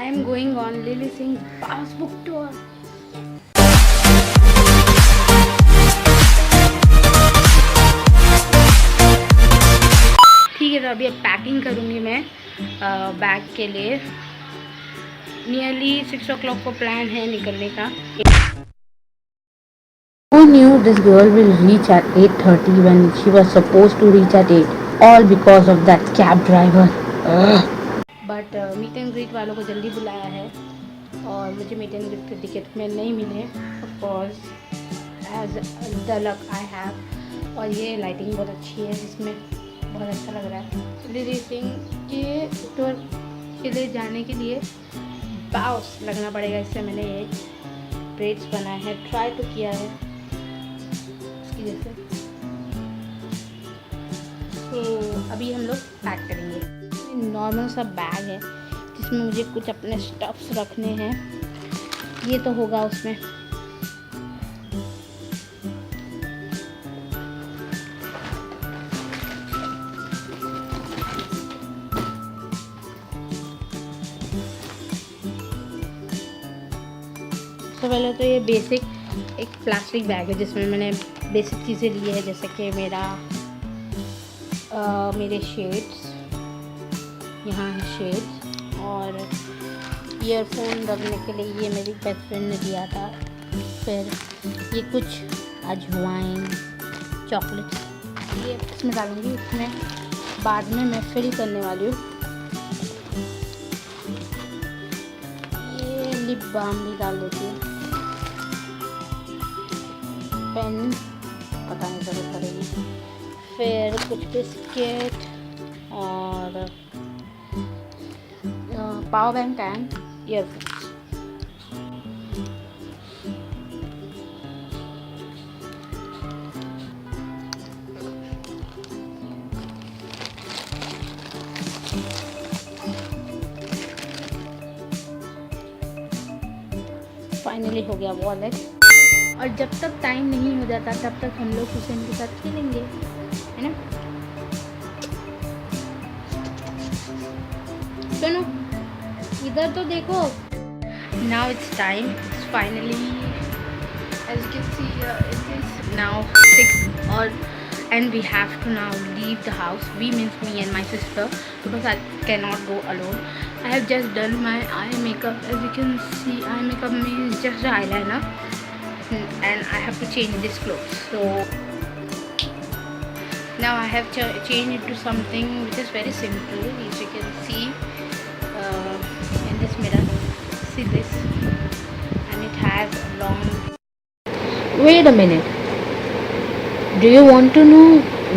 I am going on Lily Singh's Bawse book tour. ठीक है, तो अभी अब पैकिंग करूँगी मैं बैग के लिए। नियरली 6 o'clock को प्लान है निकलने का। Who knew this girl will reach at 8:30 when she was supposed to reach at 8? All because of that cab driver. But meet and greet वालों को जल्दी बुलाया है और मुझे मीट एंड ग्रीट के टिकट में नहीं मिले of course as the luck I have. और ये लाइटिंग बहुत अच्छी है जिसमें बहुत अच्छा लग रहा है। लिली सिंह के टूर के लिए जाने के लिए बाउस लगना पड़ेगा। इससे मैंने ये ब्रेड्स बनाए हैं, ट्राई तो किया है इसकी जैसे। तो अभी हम लोग पैक करेंगे। नॉर्मल सा बैग है जिसमें मुझे कुछ अपने स्टफ्स रखने हैं, ये तो होगा उसमें। सबसे पहले तो ये बेसिक एक प्लास्टिक बैग है जिसमें मैंने बेसिक चीज़ें ली है, जैसे कि मेरे शेड्स, यहाँ है शेड्स, और ईयरफोन रखने के लिए ये मेरी बेस्ट फ्रेंड ने दिया था। फिर ये कुछ अजवाइन, चॉकलेट्स, ये इसमें डालूँगी, इसमें बाद में मैं फिल करने वाली हूँ। ये लिप बाम भी डाल देती हूँ। पेन पता नहीं ज़रूरत पड़ेगी। फिर कुछ बिस्किट और power bank and earphones. Finally हो गया वॉलेट। और जब तक टाइम नहीं हो जाता तब तक हम लोग हुसैन के साथ खेलेंगे, है ना? सुनो, इधर तो देखो। Now it's time. It's finally, as you can see, it is now 6 or and we have to now leave the house. We means me and my sister, because I cannot go alone. I have just done my eye makeup. As you can see, eye makeup means just the eyeliner, and I have to change this clothes. So now I have changed it to something which is very simple. As you can see in this mirror, see this, and it has a long. Wait a minute. Do you want to know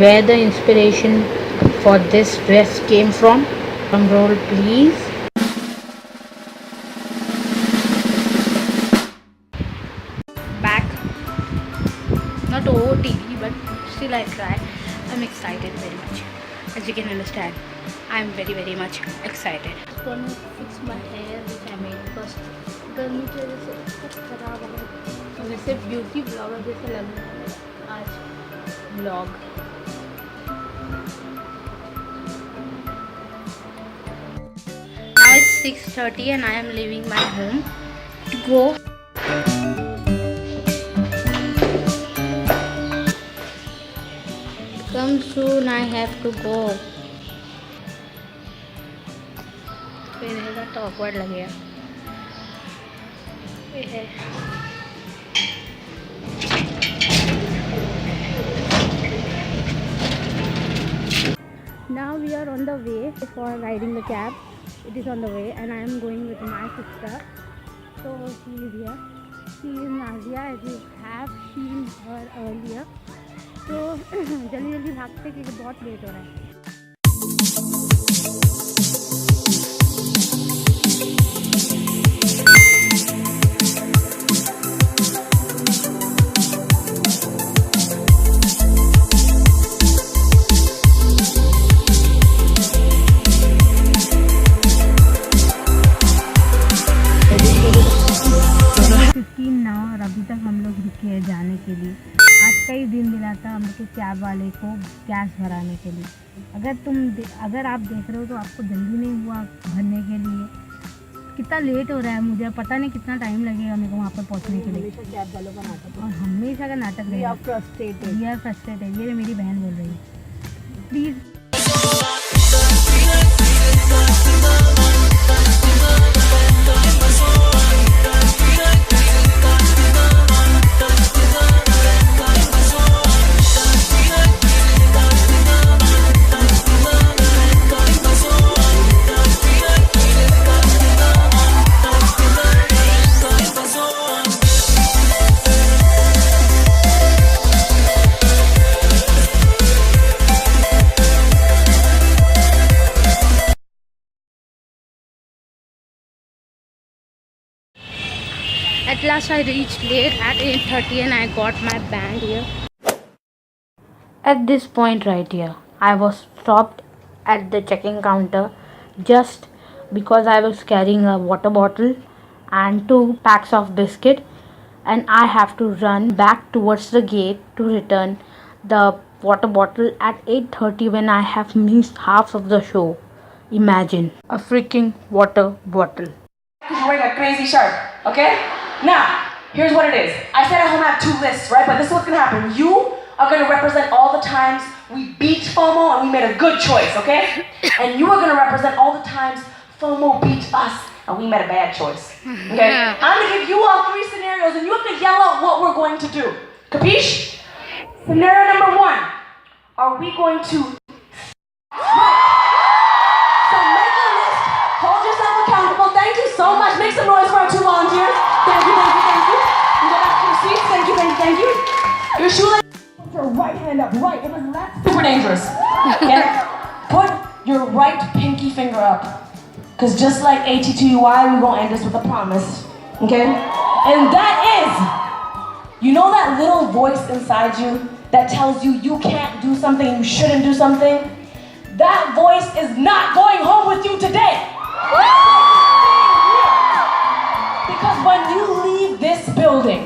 where the inspiration for this dress came from? Drum roll, please. Back, not over TV, but still I try. I'm excited very much. As you can understand, I'm very much excited. I'm gonna fix my hair which I made first. गर्मी की वजह से बहुत खराब हो गया, वैसे beauty blogger जैसे लग रहा है आज blog. Now it's 6:30 and I am leaving my home to go. Come soon, I have to go. पहनेगा तो awkward लगेगा। ये है। Now we are on the way for riding the cab. It is on the way and I am going with my sister. So she is here. She is Nazia, as you have seen her earlier. तो जल्दी जल्दी भागते क्योंकि बहुत late हो रहा है। और अभी तक हम लोग रुके हैं जाने के लिए। आज का ही दिन मिला था हम लोग के कैब वाले को गैस भराने के लिए। अगर आप देख रहे हो तो आपको जल्दी नहीं हुआ भरने के लिए, कितना लेट हो रहा है, मुझे पता नहीं कितना टाइम लगेगा मेरे को वहाँ पर पहुँचने के लिए। हमेशा कैब वालों का नाटक और हमेशा का नाटक है। रहेगा। फ्रस्ट्रेटेड। वी आर फ्रस्ट्रेटेड, ये मेरी बहन बोल रही है। Please at last I reached late at 8:30 and I got my band here. At this point right here, I was stopped at the checking counter just because I was carrying a water bottle and 2 packs of biscuit, and I have to run back towards the gate to return the water bottle at 8:30 when I have missed half of the show. Imagine a freaking water bottle. You're wearing a crazy shirt, okay? Now, here's what it is. I said at home I have 2 lists, right? But this is what's gonna happen. You are gonna represent all the times we beat FOMO and we made a good choice, okay? And you are gonna represent all the times FOMO beat us and we made a bad choice, okay? I'm gonna give you all 3 scenarios and you have to yell out what we're going to do. Capiche? Scenario number 1. Are we going to... So make a list. Hold yourself accountable. Thank you so much. Make some noise for our 2 volunteers. Thank you, thank you, thank you. You go back to your seats. Thank you, thank you, thank you. Your shoelace. Put your right hand up, right. That's super dangerous. Okay? Put your right pinky finger up. Because just like ATTUI, we're going to end this with a promise. Okay? And that is, you know that little voice inside you that tells you you can't do something, you shouldn't do something? That voice is not going home with you today. Because when you leave this building,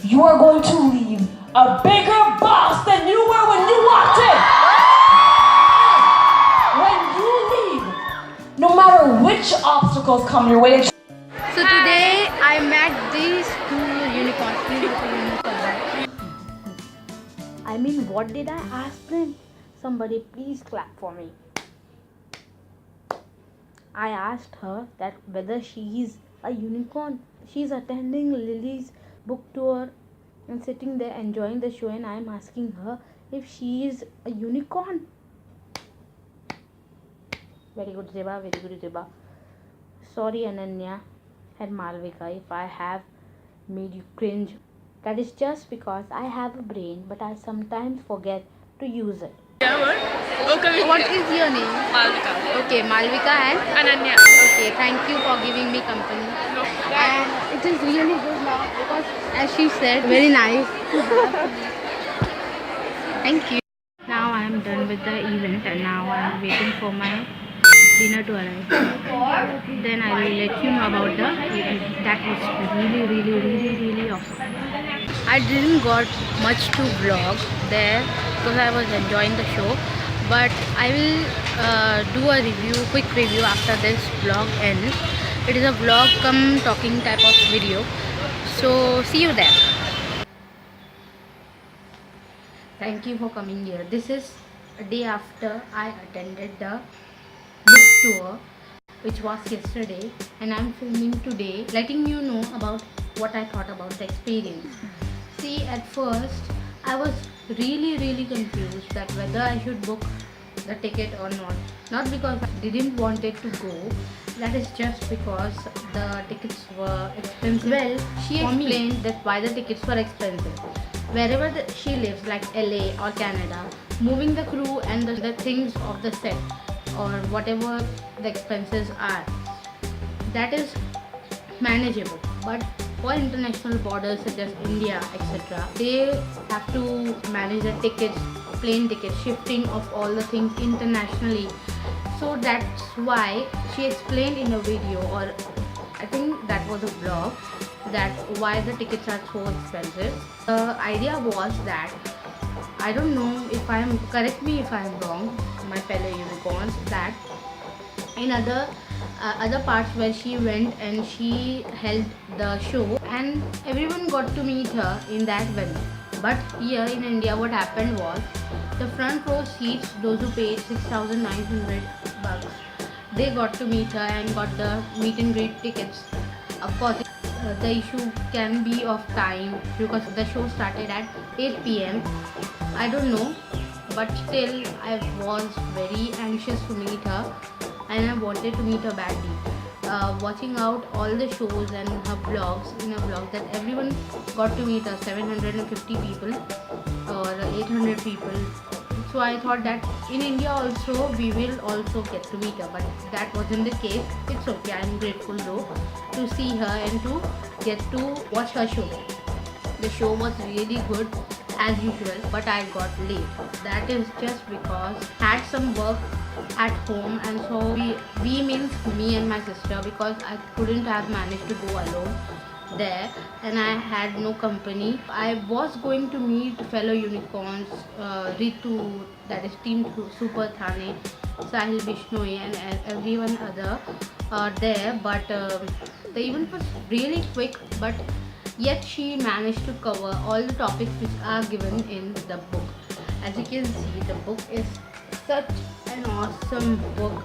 you are going to leave a bigger boss than you were when you walked in. When you leave, no matter which obstacles come your way. So today I met these 2 unicorns. I mean, what did I ask them? Somebody please clap for me. I asked her that whether she is a unicorn. She's attending Lily's book tour and sitting there enjoying the show, and I am asking her if she is a unicorn. Very good, Zeba. Very good, Zeba. Sorry, Ananya and Malvika, if I have made you cringe. That is just because I have a brain, but I sometimes forget to use it. What is your name? Malvika. Okay, Malvika and Ananya. okay, thank you for giving me company. And it is really good now because, as she said, very nice. Thank you. Now I am done with the event and now I am waiting for my dinner to arrive. Then I will let you know about the event. That was really awesome. I didn't got much to vlog there because I was enjoying the show, but I will do a quick review after this vlog ends. It is a vlog come talking type of video, so see you there. Thank you for coming here. This is a day after I attended the book tour, which was yesterday, and I'm filming today, letting you know about what I thought about the experience. See, at first I was really confused that whether I should book the ticket or not. Not because I didn't want it to go, that is just because the tickets were expensive. Well, she explained that why the tickets were expensive. Wherever she lives, like LA or Canada, moving the crew and the things of the set or whatever the expenses are, that is manageable. But for international borders such as India, etc., they have to manage the tickets, plane tickets, shifting of all the things internationally. So that's why she explained in a video, or I think that was a vlog, that why the tickets are so expensive. The idea was that, I don't know if correct me if I am wrong, my fellow unicorns, that in other other parts where she went and she held the show, and everyone got to meet her in that venue. But here in India, what happened was the front row seats, those who paid 6,900 bucks, they got to meet her and got the meet and greet tickets. Of course, the issue can be of time because the show started at 8 p.m. I don't know, but still I was very anxious to meet her and I wanted to meet her badly. Watching out all the shows and her vlogs, in a vlog, that everyone got to meet her, 750 people or 800 people. So I thought that in India also we will also get to meet her, but that wasn't the case. It's okay, I'm grateful though to see her and to get to watch her show. The show was really good as usual, but I got late. That is just because I had some work at home, and so we means me and my sister, because I couldn't have managed to go alone there and I had no company. I was going to meet fellow unicorns, Ritu, that is Team Super Thane, Sahil Bishnoi and everyone other there, but the event was really quick, but yet she managed to cover all the topics which are given in the book. As you can see, the book is such an awesome book.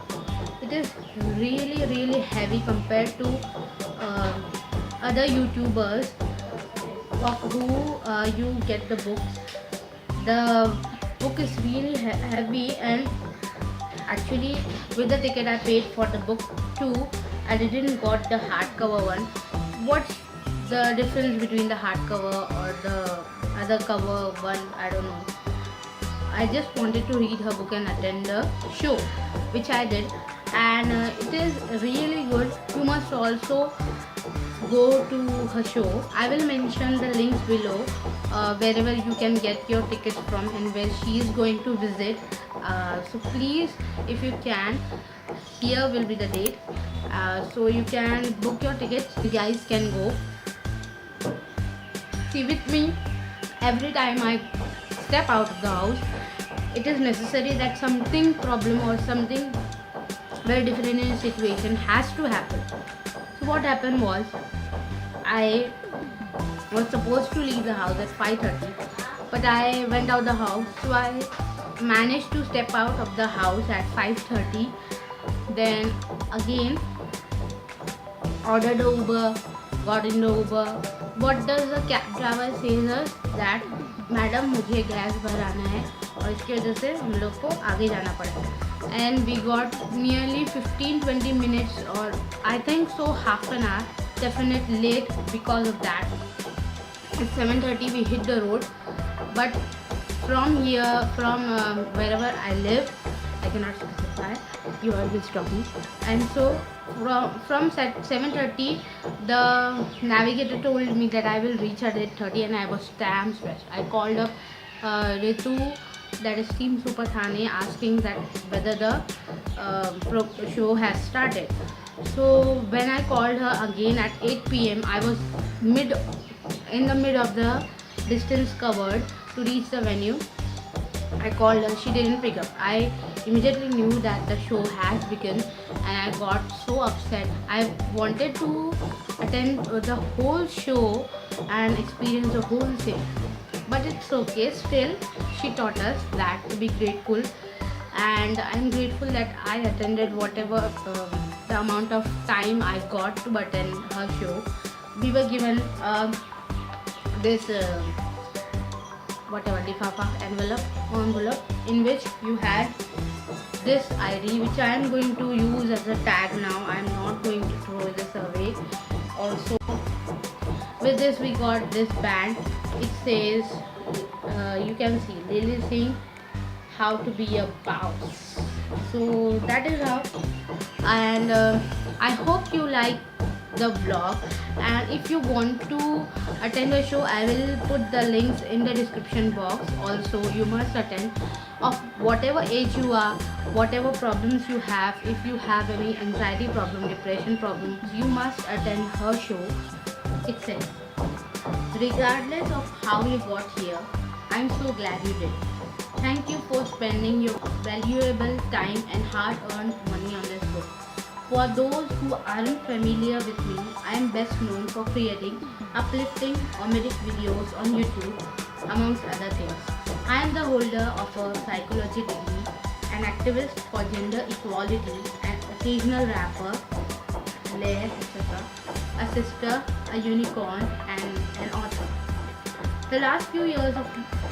It is really heavy compared to other YouTubers of who you get the books. The book is really heavy, and actually with the ticket I paid for the book too, I didn't got the hardcover one. What's the difference between the hardcover or the other cover one? I don't know. I just wanted to read her book and attend the show, which I did, and it is really good. You must also go to her show. I will mention the links below wherever you can get your tickets from and where she is going to visit. So please, if you can, here will be the date. So you can book your tickets. You guys can go. See, with me, every time I step out of the house, it is necessary that something problem or something very different in a situation has to happen. So what happened was, I was supposed to leave the house at 5:30, but I went out the house, so I managed to step out of the house at 5:30. Then again ordered the Uber, got in the Uber. What does the cab driver says us that madam मुझे gas भराना है और इसकी वजह से हम लोग को आगे जाना पड़ा, and we got nearly 15-20 minutes or I think so half an hour definitely late because of that. At 7:30 we hit the road, but from here, from wherever I live, I cannot specify, you always stop me, and so from 7:30 the navigator told me that I will reach at 8:30, and I was damn stressed. I called up Ritu, that is Team Super Thane, asking that whether the show has started. So when I called her again at 8 p.m, I was in the mid of the distance covered to reach the venue. I called her, she didn't pick up. I immediately knew that the show has begun, and I got so upset. I wanted to attend the whole show and experience the whole thing, but it's okay. Still, she taught us that to be grateful, and I'm grateful that I attended whatever the amount of time I got to attend her show. We were given this whatever lifafa envelope in which you had this ID, which I am going to use as a tag now. I am not going to throw this away. Also with this we got this band. It says you can see Lily saying how to be a Bawse. So that is how, and I hope you like the vlog, and if you want to attend a show, I will put the links in the description box. Also, you must attend, of whatever age you are, whatever problems you have. If you have any anxiety problem, depression problems, you must attend her show. It says, regardless of how you got here, I'm so glad you did. Thank you for spending your valuable time and hard-earned money on this book. For those who aren't familiar with me, I am best known for creating uplifting comedic videos on YouTube, amongst other things. I am the holder of a psychology degree, an activist for gender equality, an occasional rapper, lair, etc., a sister, a unicorn, and an author. The last few years of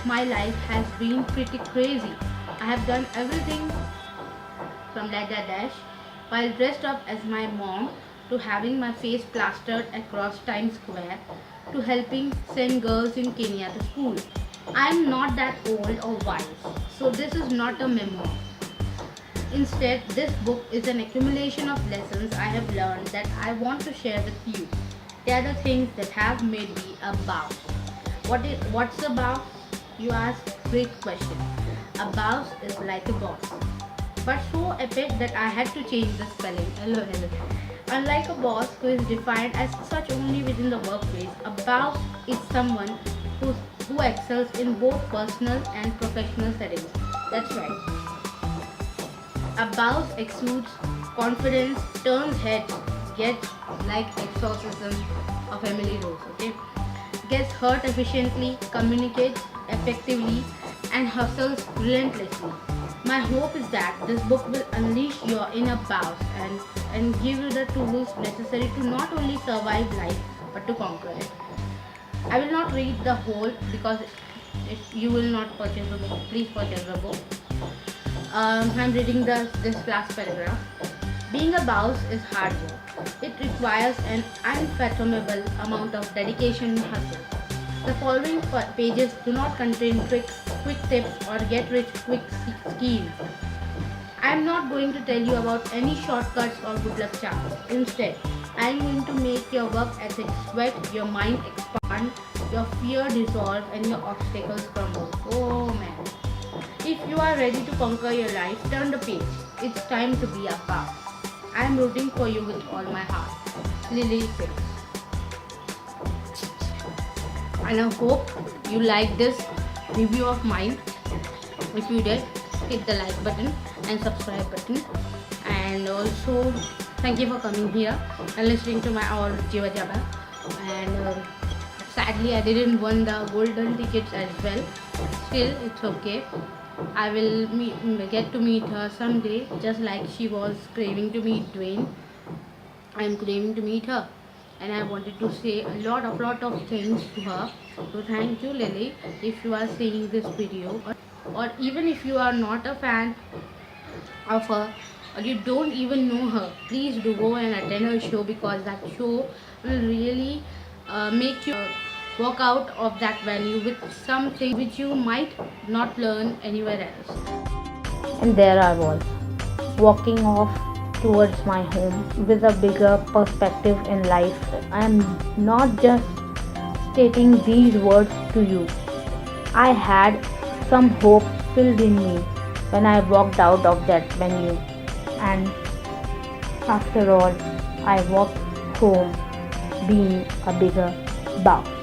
my life has been pretty crazy. I have done everything from ladder dash while dressed up as my mom to having my face plastered across Times Square to helping send girls in Kenya to school. I am not that old or wise, so this is not a memoir. Instead, this book is an accumulation of lessons I have learned that I want to share with you. They are the things that have made me a Bawse. What's a Bawse? You ask? Great question. A Bawse is like a boss, but so epic that I had to change the spelling. Hello. Unlike a boss who is defined as such only within the workplace, a Bawse is someone who excels in both personal and professional settings. That's right. A Bawse exudes confidence, turns heads, gets like exorcism of Emily Rose, okay? Gets hurt efficiently, communicates effectively, and hustles relentlessly. My hope is that this book will unleash your inner Bawse and give you the tools necessary to not only survive life but to conquer it. I will not read the whole because if you will not purchase the book, please purchase the book. I'm reading this last paragraph. Being a Bawse is hard work. It requires an unfathomable amount of dedication and hustle. The following pages do not contain tricks, quick tips, or get-rich-quick schemes. I am not going to tell you about any shortcuts or good luck charms. Instead, I am going to make your work ethic sweat, your mind expand, your fear dissolve, and your obstacles crumble. Oh man. If you are ready to conquer your life, turn the page. It's time to be a Bawse. I am rooting for you with all my heart. Lily 6. And I hope you like this review of mine. If you did, hit the like button and subscribe button. And also, thank you for coming here and listening to my all Jiva Jaba. And sadly, I didn't win the golden tickets as well. Still, it's okay. I will get to meet her someday, just like she was craving to meet Dwayne. I am craving to meet her, and I wanted to say a lot of things to her. So thank you, Lily, if you are seeing this video, or even if you are not a fan of her, or you don't even know her, please do go and attend her show, because that show will really make you walk out of that venue with something which you might not learn anywhere else. And there I was, walking off towards my home with a bigger perspective in life. I am not just stating these words to you. I had some hope filled in me when I walked out of that venue, and after all, I walked home being a bigger Bawse.